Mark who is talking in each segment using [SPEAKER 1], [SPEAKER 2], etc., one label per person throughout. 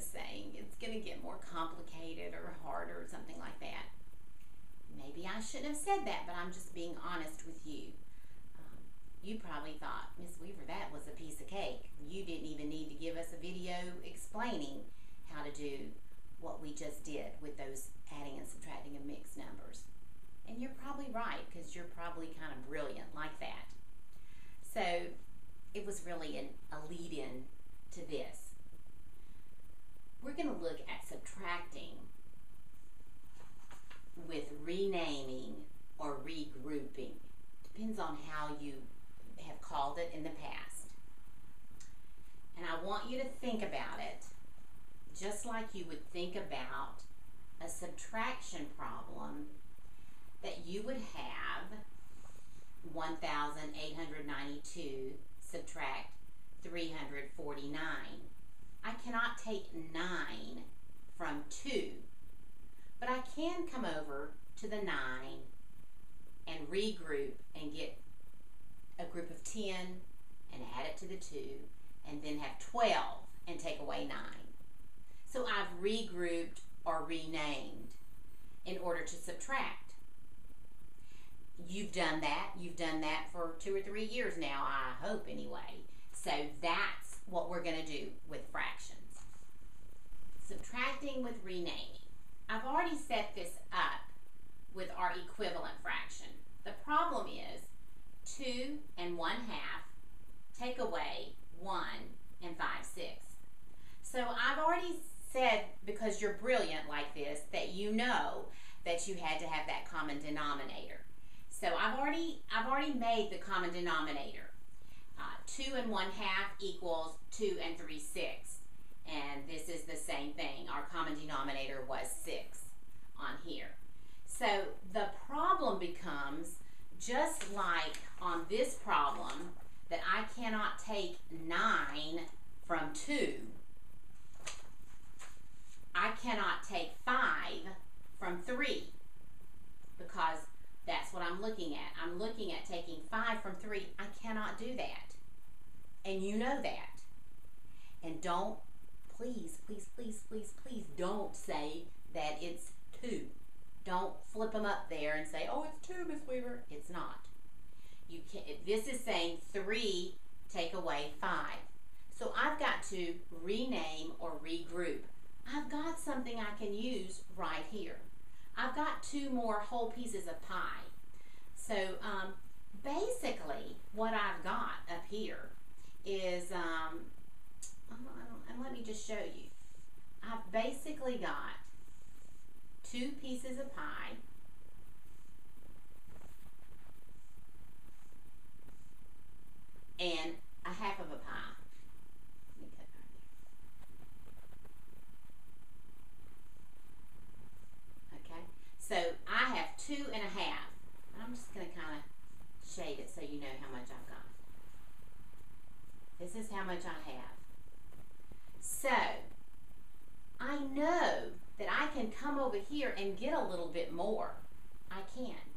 [SPEAKER 1] saying it's going to get more complicated or harder or something like that. Maybe I shouldn't have said that, but I'm just being honest with you. You probably thought, Miss Weaver, that was a piece of cake. You didn't even need to give us a video explaining how to do what we just did with those adding and subtracting of mixed numbers. And you're probably right, because you're probably kind of brilliant like that. So it was really a lead-in to this. We're going to look at subtracting with renaming or regrouping. Depends on how you have called it in the past. And I want you to think about it just like you would think about a subtraction problem that you would have 1,892 subtract 349. I cannot take 9 from 2, but I can come over to the 9 and regroup and get a group of 10 and add it to the 2 and then have 12 and take away 9. So I've regrouped or renamed in order to subtract. You've done that. You've done that for 2 or 3 years now, I hope anyway. So that's what we're going to do with fractions. Subtracting with renaming. I've already set this up with our equivalent fraction. The problem is 2 and 1/2 take away 1 and 5/6. So I've already said, because you're brilliant like this, that you know that you had to have that common denominator. So I've already made the common denominator. 2 and 1/2 equals 2 and 3/6. And this is the same thing. Our common denominator was 6 on here. So the problem becomes, just like on this problem, that I cannot take 9 from 2. I cannot take 5 from 3, because that's what I'm looking at. I'm looking at taking 5 from 3. I cannot do that. And you know that. And don't, please, please, please, please, please don't say that it's 2. Don't flip them up there and say, oh, it's 2, Miss Weaver. It's not. You can. This is saying 3 take away 5. So I've got to rename or regroup. I've got something I can use right here. I've got 2 more whole pieces of pie. So basically what I've got up here is, and let me just show you. I've basically got 2 pieces of pie and 1/2 of a pie. Let me cut right there. Okay, so I have 2 and 1/2. I'm just going to kind of shade it so you know how much I've got. This is how much I have. So I know that I can come over here and get a little bit more. I can.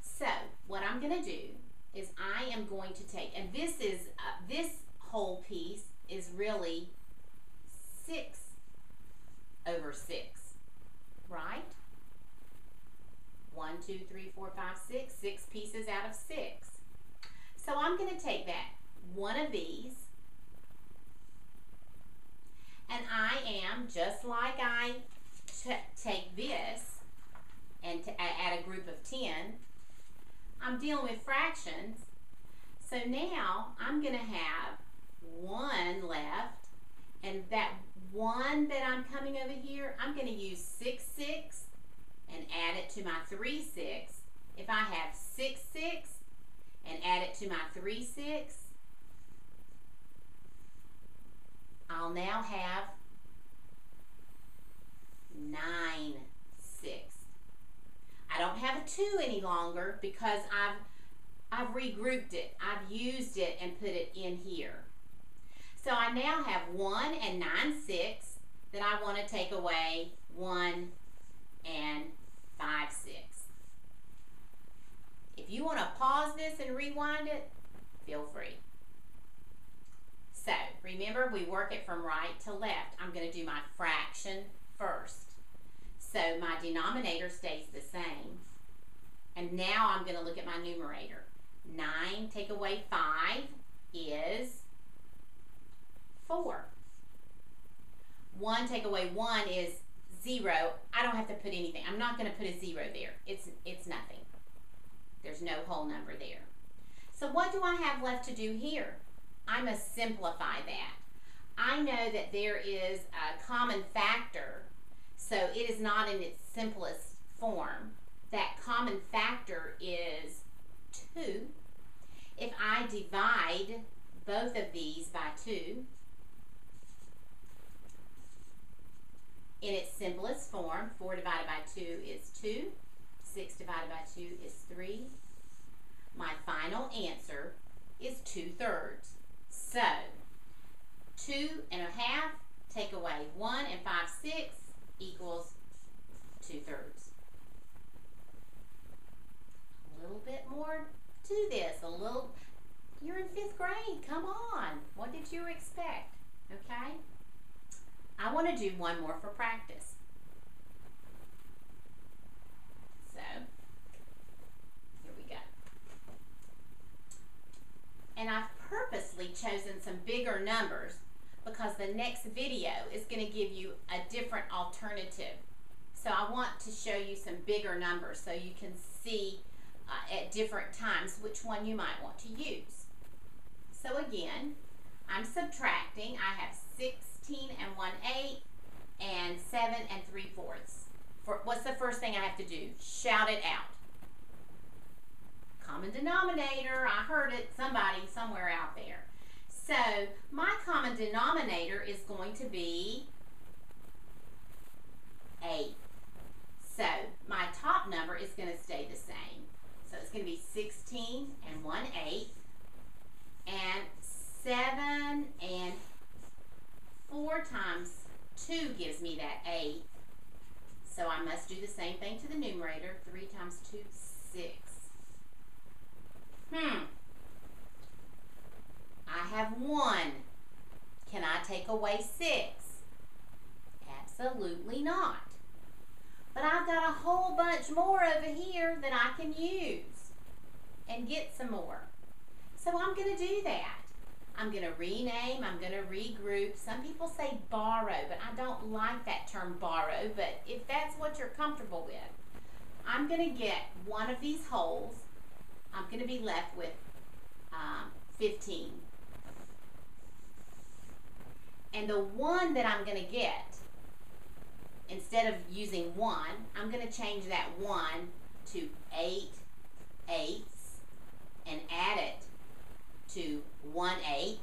[SPEAKER 1] So what I'm going to do is I am going to take, and this is this whole piece is really 6 over 6, right? 1, 2, 3, 4, 5, 6. 6 pieces out of 6. So I'm going to take that one of these, and I am, just like I take this and to add a group of 10, I'm dealing with fractions. So now I'm going to have 1 left, and that 1 that I'm coming over here, I'm going to use 6, 6 and add it to my 3, 6. If I have 6, 6 and add it to my 3, 6, I'll now have 9, 6. I don't have a 2 any longer because I've regrouped it. I've used it and put it in here. So I now have 1 and 9, 6 that I want to take away 1 and 5, 6. If you want to pause this and rewind it, feel free. So remember, we work it from right to left. I'm going to do my fraction first. So my denominator stays the same. And now I'm going to look at my numerator. 9 take away 5 is 4. 1 take away 1 is 0. I don't have to put anything. I'm not going to put a 0 there. It's nothing. There's no whole number there. So what do I have left to do here? I must simplify that. I know that there is a common factor, so it is not in its simplest form. That common factor is 2. If I divide both of these by 2, in its simplest form, 4 divided by 2 is 2. 6 divided by 2 is 3. My final answer is 2/3. So, 2 1/2 take away 1 5/6 equals 2/3. A little bit more to this. You're in 5th grade. Come on. What did you expect? Okay? I want to do one more for practice. So, here we go. And I've purposely chosen some bigger numbers because the next video is going to give you a different alternative. So I want to show you some bigger numbers so you can see at different times which one you might want to use. So again, I'm subtracting. I have 16 1/8 and 7 3/4. What's the first thing I have to do? Shout it out. Common denominator. I heard it. Somebody somewhere out there. So my common denominator is going to be 8. So my top number is going to stay the same. So it's going to be 16 1/8 and 7 4 times 2 gives me that 8. So I must do the same thing to the numerator. 3 times 2, 6. I have 1. Can I take away 6? Absolutely not. But I've got a whole bunch more over here that I can use and get some more. So I'm going to do that. I'm going to rename, I'm going to regroup. Some people say borrow, but I don't like that term borrow, but if that's what you're comfortable with, I'm going to get one of these wholes. I'm going to be left with 15. And the one that I'm going to get, instead of using 1, I'm going to change that 1 to 8 eighths and add it to 1/8.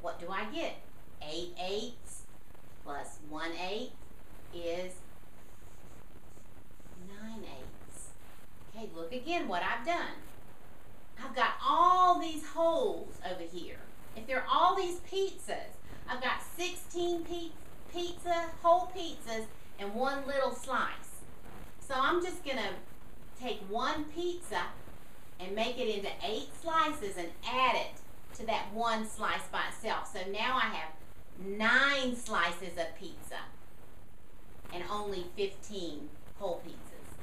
[SPEAKER 1] What do I get? 8 eighths plus 1/8 is 9 eighths. Okay, look again what I've done. I've got all these holes over here. If there are all these pizzas, I've got 16 whole pizzas and one little slice. So I'm just going to take one pizza and make it into 8 slices and add it to that one slice by itself. So now I have 9 slices of pizza and only 15 whole pizzas.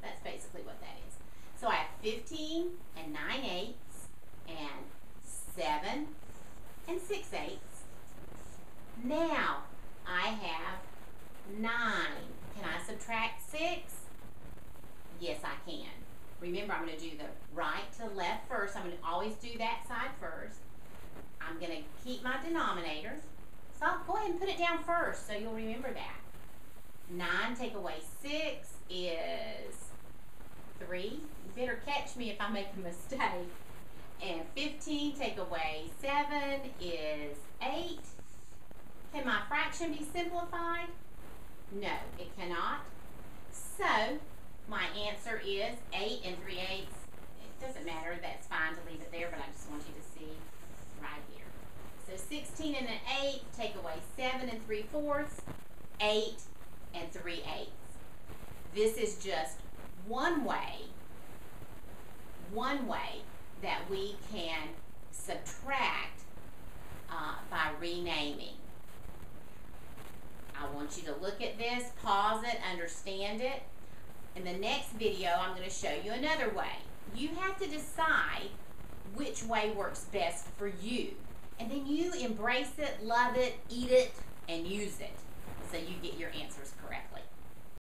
[SPEAKER 1] That's basically what that is. So I have 15 9/8 and 7 6/8. Now I have 9. Can I subtract 6? Yes, I can. Remember, I'm going to do the right to left first. I'm going to always do that side first. I'm going to keep my denominator. So I'll go ahead and put it down first so you'll remember that. 9 take away 6 is 3. You better catch me if I make a mistake. And 15 take away 7 is 8. Can my fraction be simplified? No, it cannot. So my answer is 8 3/8. It doesn't matter, that's fine to leave it there, but I just want you to see right here. So 16 1/8, take away 7 3/4, 8 3/8. This is just one way that we can subtract by renaming. I want you to look at this, pause it, understand it. In the next video, I'm going to show you another way. You have to decide which way works best for you. And then you embrace it, love it, eat it, and use it so you get your answers correctly.